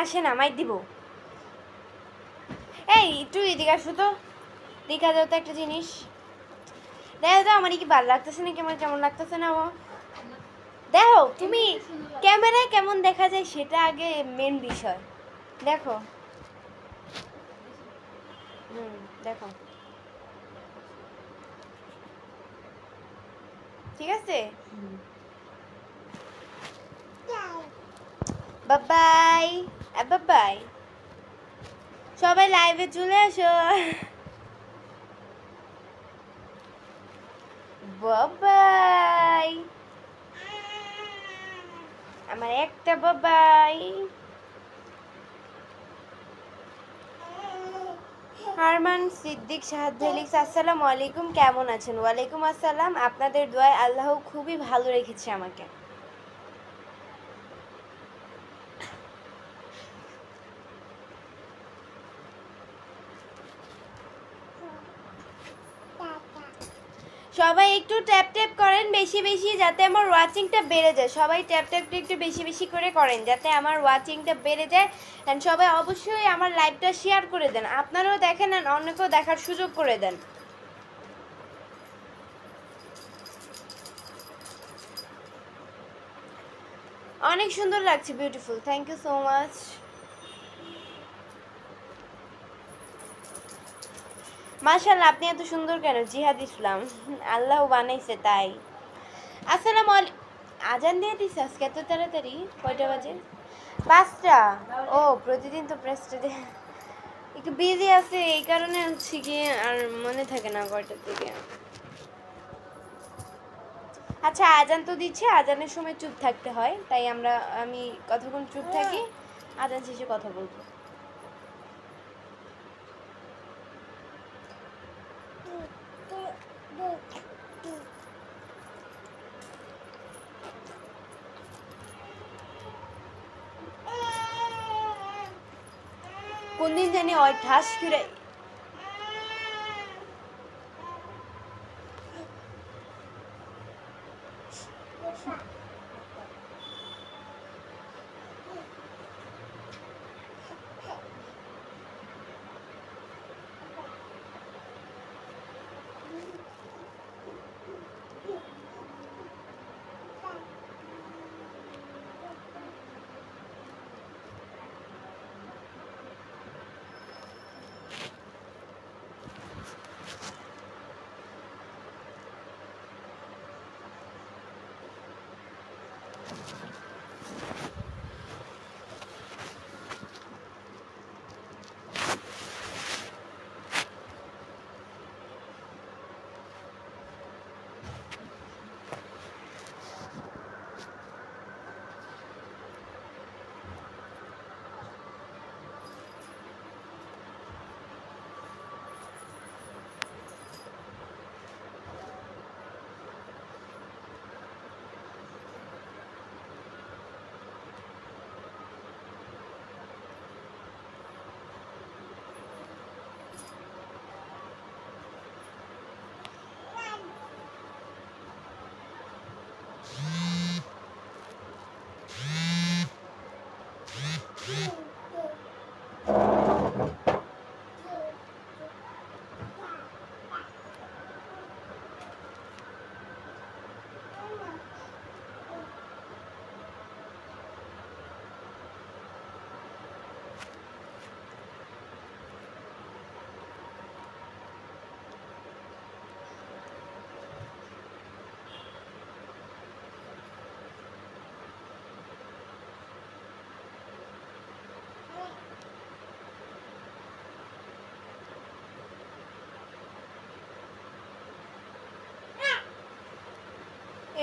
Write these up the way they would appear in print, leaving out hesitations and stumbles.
আসে না, মাইর দিব। এই একটু এদিকে আসো তো, দেখা যাও তো একটা জিনিস। দেখো তো আমার কি ভালো লাগতেছে না, কেমন কেমন লাগতেছে না? ও দেখো তুমি ক্যামেরায় কেমন দেখা যায় সেটা আগে মেন বিষয়। দেখো দেখো ঠিক আছে। বাবাই বাবাই, সবাই লাইভে চলে আসো। বাবাই, আমার একটা বাবাই। হারমান সিদ্দিক শাহাদ ভেলিক্স, আসসালামু আলাইকুম, কেমন আছেন? ওয়ালাইকুম আসসালাম, আপনাদের দোয়ায় আল্লাহ খুবই ভালো রেখেছে আমাকে। সবাই একটু ট্যাপ ট্যাপ করেন বেশি বেশি, যাতে আমার ওয়াচিংটা বেড়ে যায়। সবাই ট্যাপ ট্যাপটা একটু বেশি বেশি করে করেন যাতে আমার ওয়াচিংটা বেড়ে যায়। অ্যান্ড সবাই অবশ্যই আমার লাইভটা শেয়ার করে দেন, আপনারাও দেখেন আর অন্যকেও দেখার সুযোগ করে দেন। অনেক সুন্দর লাগছে, beautiful, thank you so much. মাশাআল্লাহ, আপনি এত সুন্দর কেন? জিহাদ ইসলাম, আল্লাহ বানাইছে তাই। আসসালামু আলাইকুম। আজান দিয়ে দিছে আজকে এত তাড়াতাড়ি? কয়টা বাজে? 5টা। ও প্রতিদিন তো প্রেসটা দিয়ে একটু বিজি আছে, এই কারণে হচ্ছে গিয়ে আর মনে থাকে না কয়টার দিকে। আচ্ছা আজান তো দিচ্ছে, আজানের সময় চুপ থাকতে হয়, তাই আমি কতক্ষণ চুপ থাকি, আজান শেষে কথা বলবো। কোন দিন জানি ওই ঠাস করে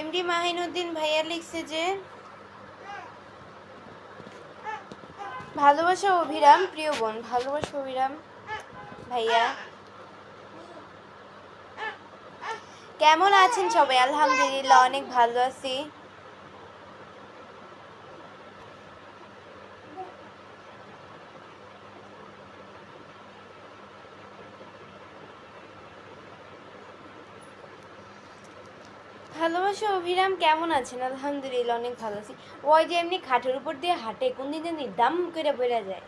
এমডি মাহিনুদ্দিন ভাইয়া লিখছে যে ভালোবাসা অভিরাম, প্রিয় বোন, ভালোবাসা অভিরাম ভাইয়া। কেমন আছেন সবাই? আলহামদুলিল্লাহ অনেক ভালো আছি। ভালোবাসা অভিরাম কেমন আছেন? আলহামদুলিল্লাহ অনেক ভালো আছি। ওই যে এমনি খাটের উপর দিয়ে হাঁটে কোন দিন জানি দাম করে বেড়ে যায়।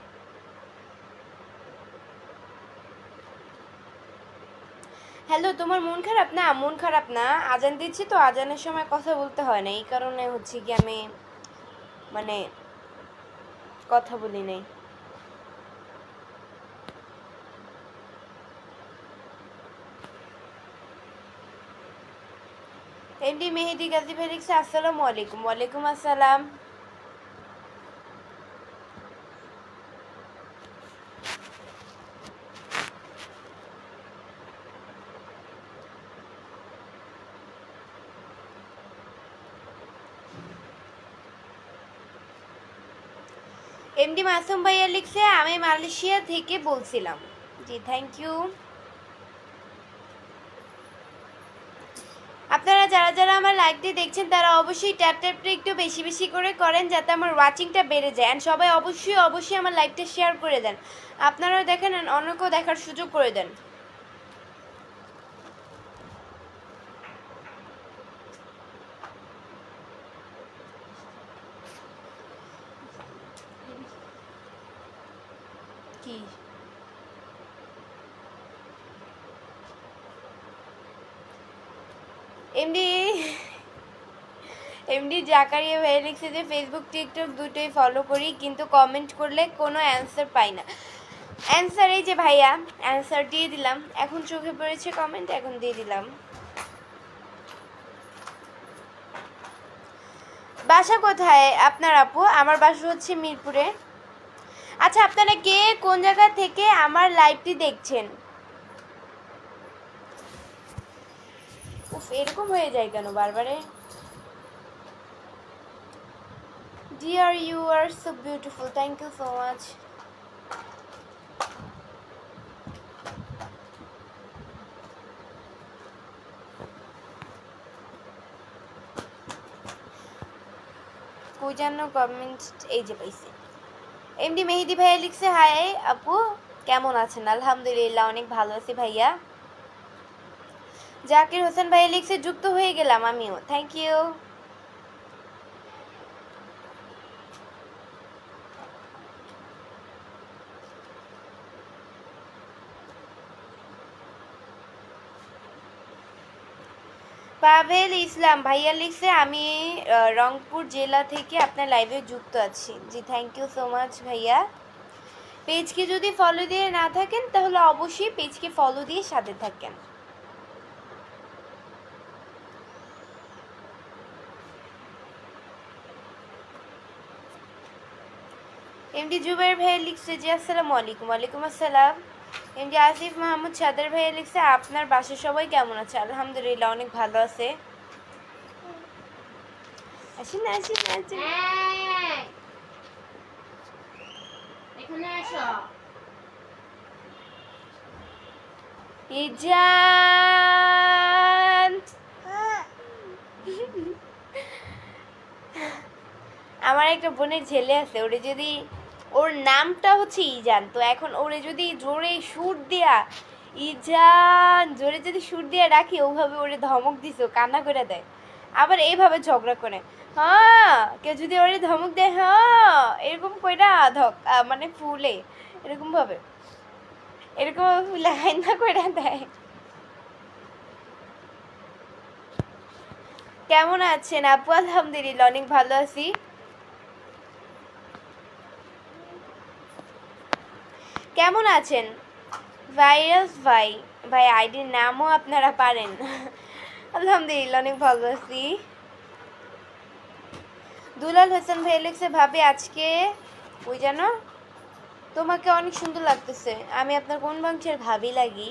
হ্যালো, তোমার মন খারাপ? না, মন খারাপ না, আজান দিচ্ছি তো, আজানের সময় কথা বলতে হয় না, এই কারণে হচ্ছে কি আমি মানে কথা বলি নাই। এমডি মেহেদি গাজী ভাই লিখছে আসসালামু আলাইকুম। ওয়ালাইকুম আসসালাম। এমডি মাসুম ভাইয়া লিখছে আমি মালয়েশিয়া থেকে বলছিলাম। জি থ্যাংক ইউ। আপনারা যারা যারা আমার লাইভটি দেখছেন তারা অবশ্যই ট্যাপটা একটু বেশি বেশি করে করেন যাতে আমার ওয়াচিংটা বেড়ে যায়। অ্যান্ড সবাই অবশ্যই অবশ্যই আমার লাইভটা শেয়ার করে দেন। আপনারাও দেখেন অন্যকেও দেখার সুযোগ করে দেন। কি এমডি এমডি জাকারিয়া ভাই লিখছে যে ফেসবুক টিকটক দুটোই ফলো করি কিন্তু কমেন্ট করলে কোনো অ্যান্সার পাই না। অ্যান্সার এই যে ভাইয়া, অ্যান্সার দিয়ে দিলাম, এখন চোখে পড়েছে কমেন্ট, এখন দিয়ে দিলাম। বাসা কোথায় আপনার আপু? আমার বাসা হচ্ছে মিরপুরে। আচ্ছা, আপনারা কে কোন জায়গা থেকে আমার লাইভটি দেখছেন? উফ, এরকম হয়ে যায় কেন বারবারে? Dear, you are so beautiful. Thank you so much. কই জানো কমেন্ট? এই যে পাইছি। এমডি মেহেদি ভাইয়া লিখছে হাই আপু কেমন আছেন? আলহামদুলিল্লাহ অনেক ভালো আছি ভাইয়া। জাকির হোসেন ভাইয়া লিখছে যুক্ত হয়ে গেলাম আমিও। Thank you. পাভেল ইসলাম ভাইয়া লিখছে আমি রংপুর জেলা থেকে আপনার লাইভে যুক্ত আছি। জি থ্যাংক ইউ সো মাচ ভাইয়া। পেজকে যদি ফলো দিয়ে না থাকেন তাহলে অবশ্যই পেজকে ফলো দিয়ে সাথে থাকেন। এমডি জুবাইর ভাইয়া লিখছে জি আসসালামু আলাইকুম। ওয়ালাইকুম আসসালাম। এমডি আসিফ মাহমুদ সাদার ভাইয়া লিখছে আপনার বাসার সবাই কেমন আছে? আলহামদুলিল্লাহ অনেক ভালো আছে। আসেন আসেন আসেন, এখানে আসো। ইজান আমার একটা বোনের ছেলে আছে, ওরে যদি ওর নামটা হচ্ছে ইজান, তো এখন ওরে যদি জোরে সুর দিয়া ইজান জোরে যদি সুর দিয়ে রাখি ওভাবে ওরে ধমক দিছো কান্না করে দেয়, আবার এইভাবে ঝগড়া করে। হ্যাঁ, কেউ যদি ওরে ধমক দেয় হ্যাঁ এরকম কইরা মানে ফুলে এরকম ভাবে এরকম ফুলে হাইনা কইরা দেয়। কেমন আছেন আপু? আলহামদুলিল্লাহ অনেক ভালো আছি। কেমন আছেন ভাইরাস ভাই? ভাই আইডির নামও আপনারা পারেন। আলহামদুলিল্লাহ অনেক ভালো আছি। দুলাল হোসেন ভাই লিখছে ভাবি আজকে ওই জানো তোমাকে অনেক সুন্দর লাগতেছে। আমি আপনার কোন বংশের ভাবি লাগি?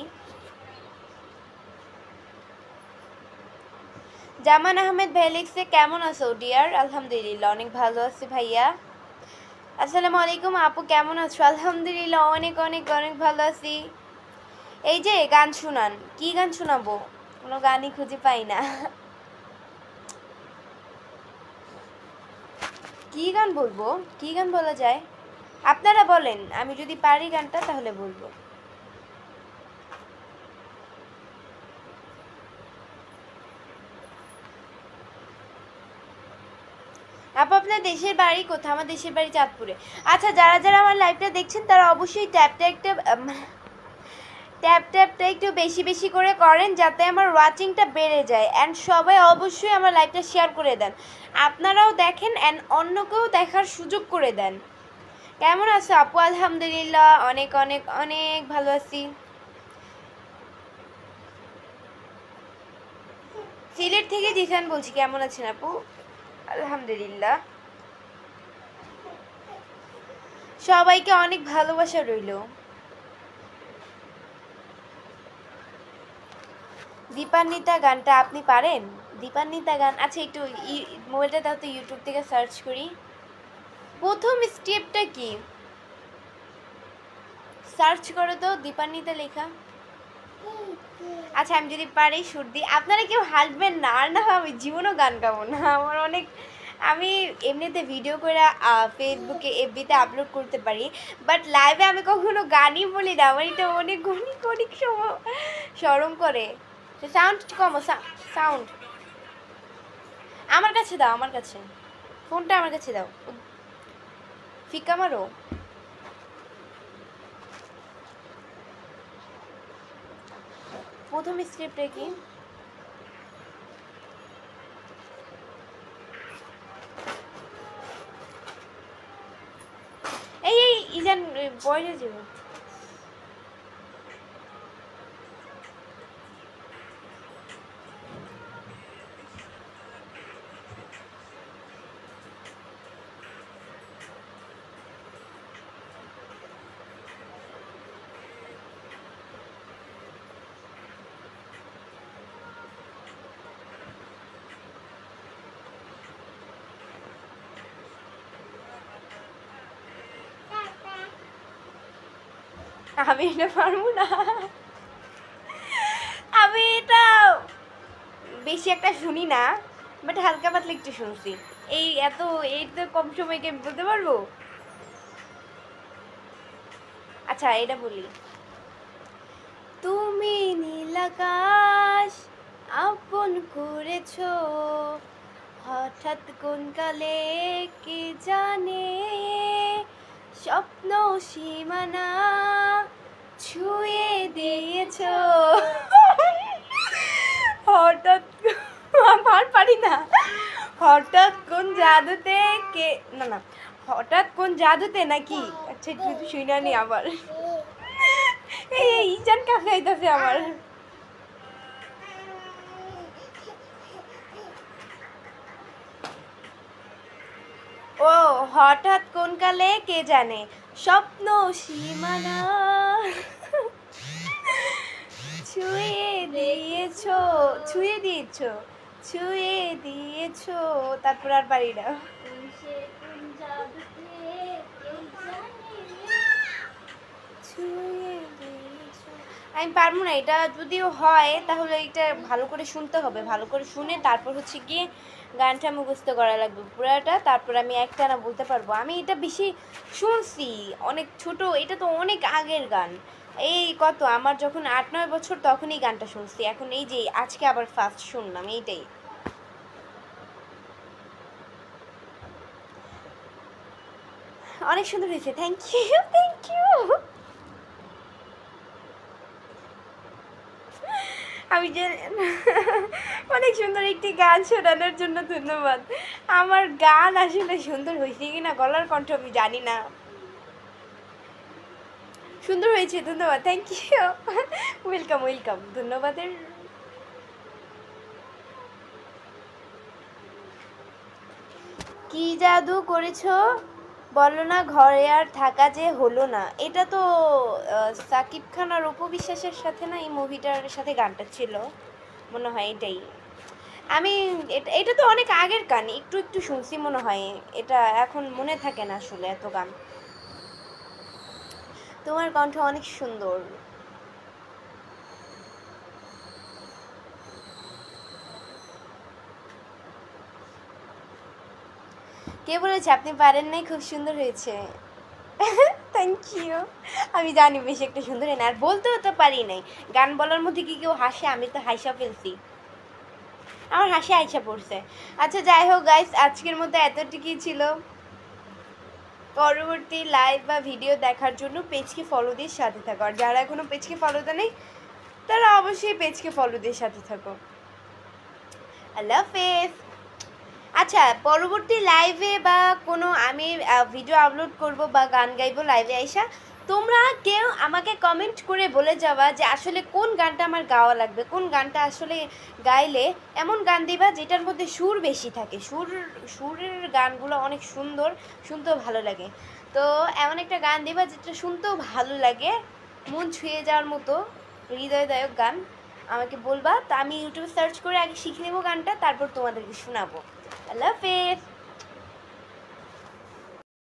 জামান আহমেদ ভাই লিখছে কেমন আছো ডিয়ার? আলহামদুলিল্লাহ অনেক ভালো আছি ভাইয়া। আসসালামু আলাইকুম আপু কেমন আছো? আলহামদুলিল্লাহ অনেক অনেক অনেক ভালো আছি। এই যে গান শুনান, কি গান শোনাবো? কোনো গানই খুঁজে পাই না। কি গান বলবো? কি গান বলা যায়? আপনারা বলেন, আমি যদি পারি গানটা তাহলে বলবো। আপু আপনার দেশের বাড়ি কোথায়? আমার দেশের বাড়ি চাঁদপুরে। আচ্ছা, যারা যারা আমার লাইভটা দেখছেন তারা অবশ্যই ট্যাপটা একটু বেশি বেশি করে করেন যাতে আমার ওয়াচিংটা বেড়ে যায়। অ্যান্ড সবাই অবশ্যই আমার লাইভটা শেয়ার করে দেন, আপনারাও দেখেন অ্যান্ড অন্যকেও দেখার সুযোগ করে দেন। কেমন আছো আপু? আলহামদুলিল্লাহ, অনেক অনেক অনেক ভালো আছি। সিলেট থেকে জিসান বলছি, কেমন আছেন আপু? আলহামদুলিল্লাহ, সবাইকে অনেক ভালোবাসা রইল। দীপান্বিতা গানটা আপনি পারেন? দীপান্বিতা গান, আচ্ছা একটু মোবাইলটা দাও তো, ইউটিউব থেকে সার্চ করি। প্রথম স্টেপটা কি? সার্চ করো তো দীপান্বিতা লেখা। আচ্ছা, আমি যদি পারি সুর দিই। আপনারা কেউ হাসবেন না, আর না আমি জীবনও গান গাবো না। আমার অনেক, আমি এমনিতে ভিডিও করে ফেসবুকে এফবিতে আপলোড করতে পারি, বাট লাইভে আমি কখনো গানই বলি না। আমার এটা অনেক অনেক অনেক শরম করে। সাউন্ড কমো, সাউন্ড আমার কাছে দাও, আমার কাছে ফোনটা আমার কাছে দাও, ফিকা মারো। প্রথম স্ক্রিপ্টে কি? এই এই ইজান বয়সে যাবো। আমি এটা পারবো না, আমি এটা বেশি একটা শুনি না, বাট হালকা পাতলা একটু শুনছি। এই তো কম সময়কে বলতে পারবো। আচ্ছা এটা বলি। তুমি নীল আকাশ আপন করেছ, হঠাৎ কোন কালে কে জানে, স্বপ্ন সীমানা ছুঁয়ে দিয়েছ। হঠাৎ, আমার পারি না। হঠাৎ কোন জাদুতে কে, না না, হঠাৎ কোন জাদুতে নাকি। আচ্ছা একটু শুনা নি আবার। এই ইজান কাছে আইতাছে আমার। ও হঠাৎ কোন কালে কে জানে, স্বপ্ন সীমানা ছুঁয়ে দিয়েছো, ছুঁয়ে দিয়েছো, ছুঁয়ে দিয়েছো। তারপর আর পারি না। আমি পারবো না এটা। যদিও হয় তাহলে এটা ভালো করে শুনতে হবে, ভালো করে শুনে তারপর হচ্ছে গিয়ে গানটা মুখস্থ করা লাগবে পুরাটা, তারপর আমি একটা না বলতে পারবো। আমি এটা বেশি শুনছি, অনেক ছোট, এটা তো অনেক আগের গান। এই কত, আমার যখন 8-9 বছর তখন এই গানটা শুনছি। এখন এই যে আজকে আবার ফার্স্ট শুনলাম, এইটাই। অনেক সুন্দর হয়েছে, থ্যাংক ইউ, থ্যাংক ইউ। আমি যে অনেক সুন্দর একটি গান শোনানোর জন্য ধন্যবাদ। আমার গান আসলে সুন্দর হয়েছে কিনা, গলার কণ্ঠ আমি জানি না। সুন্দর হয়েছে, ধন্যবাদ, থ্যাংক ইউ, ওয়েলকাম ওয়েলকাম, ধন্যবাদের। কি জাদু করেছো বলো না, ঘরে আর থাকা যে হলো না। এটা তো সাকিব খান আর অপু বিশ্বাসের সাথে না, এই মুভিটার সাথে গানটা ছিল মনে হয়, এটাই। আমি এটা তো অনেক আগের গান, একটু একটু শুনছি মনে হয়, এটা এখন মনে থাকে না আসলে এত গান। তোমার কণ্ঠ অনেক সুন্দর। কে বলেছে আপনি পারেন নাই? খুব সুন্দর হয়েছে, থ্যাংক ইউ। আমি জানি বেশি একটা সুন্দর হয় না, আর বলতেও তো পারি নাই। গান বলার মধ্যে কি কেউ হাসে? আমি তো হাসা ফেলছি। আমার হাসি আইসা পড়ছে। আচ্ছা যাই হোক গাইস, আজকের মতো এতটুকুই ছিল। পরবর্তী লাইভ বা ভিডিও দেখার জন্য পেজকে ফলো দিয়ে সাথে থাকো, আর যারা এখনও পেজকে ফলো দেয় নেই তারা অবশ্যই পেজকে ফলো দিয়ে সাথে থাকো। আল্লাহ হাফেজ। আচ্ছা, পরবর্তী লাইভে বা কোনো আমি ভিডিও আপলোড করব বা গান গাইবো লাইভে আইসা, তোমরা কেউ আমাকে কমেন্ট করে বলে যাবা যে আসলে কোন গানটা আমার গাওয়া লাগবে, কোন গানটা আসলে গাইলে এমন গান দিবা যেটার মধ্যে সুর বেশি থাকে। সুরের গানগুলো অনেক সুন্দর, শুনতেও ভালো লাগে। তো এমন একটা গান দিবা যেটা শুনতেও ভালো লাগে, মন ছুঁয়ে যাওয়ার মতো হৃদয়দায়ক গান আমাকে বলবা। তো আমি ইউটিউবে সার্চ করে আগে শিখে নেবো গানটা, তারপর তোমাদেরকে শোনাবো। আল্লাহ হাফেজ।